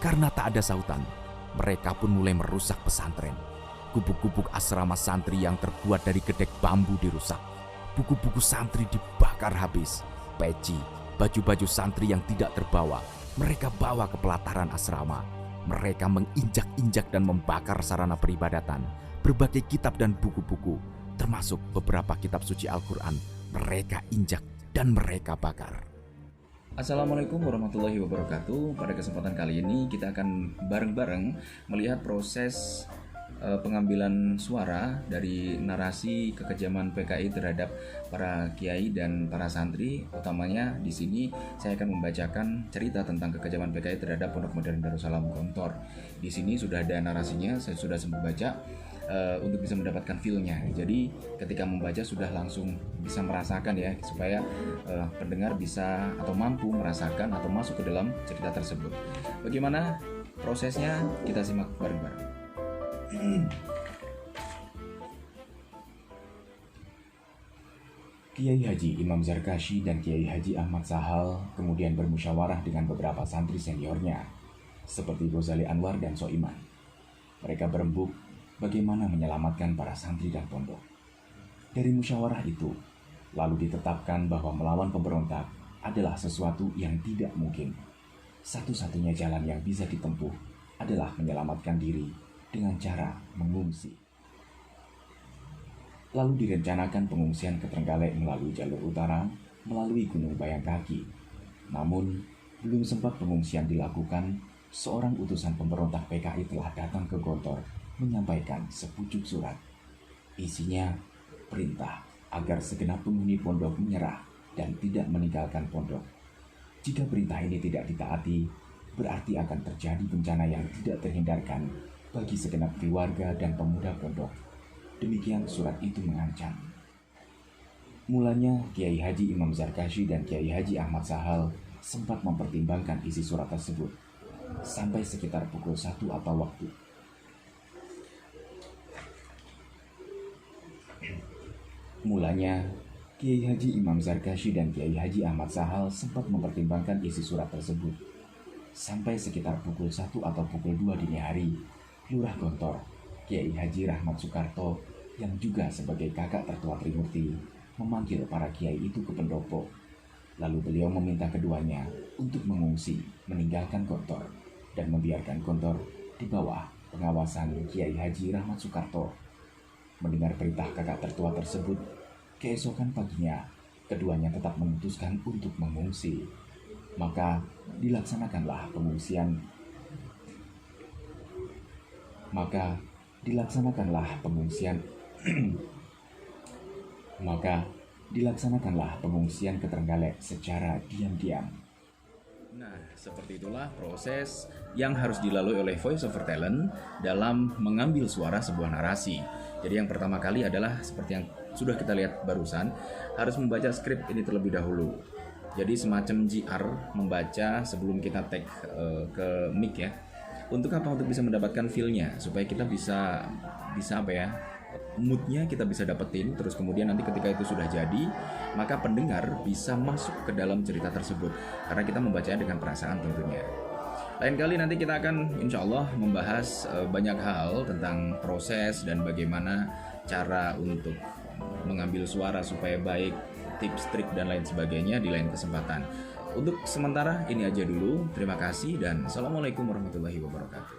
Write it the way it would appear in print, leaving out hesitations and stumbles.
Karena tak ada sautan, mereka pun mulai merusak pesantren. Gubuk-gubuk asrama santri yang terbuat dari gedek bambu dirusak. Buku-buku santri dibakar habis. Peci, baju-baju santri yang tidak terbawa, mereka bawa ke pelataran asrama. Mereka menginjak-injak dan membakar sarana peribadatan. Berbagai kitab dan buku-buku, termasuk beberapa kitab suci Al-Quran, mereka injak dan mereka bakar. Assalamualaikum warahmatullahi wabarakatuh. Pada kesempatan kali ini kita akan bareng-bareng melihat proses pengambilan suara dari narasi kekejaman PKI terhadap para kiai dan para santri. Utamanya di sini saya akan membacakan cerita tentang kekejaman PKI terhadap Pondok Modern Darussalam Gontor. Di sini sudah ada narasinya, saya sudah sempat baca untuk bisa mendapatkan feel-nya. Jadi ketika membaca sudah langsung bisa merasakan ya, supaya pendengar bisa atau mampu merasakan atau masuk ke dalam cerita tersebut. Bagaimana prosesnya? Kita simak bareng-bareng. Kiai Haji Imam Zarkashi dan Kiai Haji Ahmad Sahal kemudian bermusyawarah dengan beberapa santri seniornya, seperti Ghazali Anwar dan Soiman. Mereka berembuk bagaimana menyelamatkan para santri dan pondok. Dari musyawarah itu, lalu ditetapkan bahwa melawan pemberontak adalah sesuatu yang tidak mungkin. Satu-satunya jalan yang bisa ditempuh adalah menyelamatkan diri dengan cara mengungsi. Lalu direncanakan pengungsian ke Trenggalek melalui jalur utara, melalui Gunung Bayangkaki. Namun, belum sempat pengungsian dilakukan, seorang utusan pemberontak PKI telah datang ke Gontor menyampaikan sepucuk surat. Isinya perintah agar segenap penghuni pondok menyerah dan tidak meninggalkan pondok. Jika perintah ini tidak ditaati, berarti akan terjadi bencana yang tidak terhindarkan bagi segenap keluarga dan pemuda pondok. Demikian surat itu mengancam. Mulanya Kiai Haji Imam Zarkashi dan Kiai Haji Ahmad Sahal sempat mempertimbangkan isi surat tersebut sampai sekitar pukul 1 atau waktu. Mulanya Kiai Haji Imam Zarkashi dan Kiai Haji Ahmad Sahal sempat mempertimbangkan isi surat tersebut sampai sekitar pukul 1 atau pukul 2 dini hari. Lurah Gontor, Kiai Haji Rahmat Soekarto, yang juga sebagai kakak tertua Trimurti, memanggil para kiai itu ke pendopo. Lalu beliau meminta keduanya untuk mengungsi, meninggalkan Gontor, dan membiarkan Gontor di bawah pengawasan Kiai Haji Rahmat Soekarto. Mendengar perintah kakak tertua tersebut, keesokan paginya, keduanya tetap memutuskan untuk mengungsi. Maka dilaksanakanlah pengungsian ke Trenggalek secara diam-diam. Nah, seperti itulah proses yang harus dilalui oleh voice over talent dalam mengambil suara sebuah narasi. Jadi yang pertama kali adalah seperti yang sudah kita lihat barusan, harus membaca skrip ini terlebih dahulu. Jadi semacam GR, membaca sebelum kita tag ke mic ya. Untuk apa? Untuk bisa mendapatkan feel-nya, supaya kita bisa apa ya, mood-nya kita bisa dapetin. Terus kemudian nanti ketika itu sudah jadi, maka pendengar bisa masuk ke dalam cerita tersebut, karena kita membacanya dengan perasaan tentunya. Lain kali nanti kita akan insya Allah membahas banyak hal tentang proses dan bagaimana cara untuk mengambil suara supaya baik, tips, trik, dan lain sebagainya di lain kesempatan. Untuk sementara ini aja dulu. Terima kasih dan Assalamualaikum warahmatullahi wabarakatuh.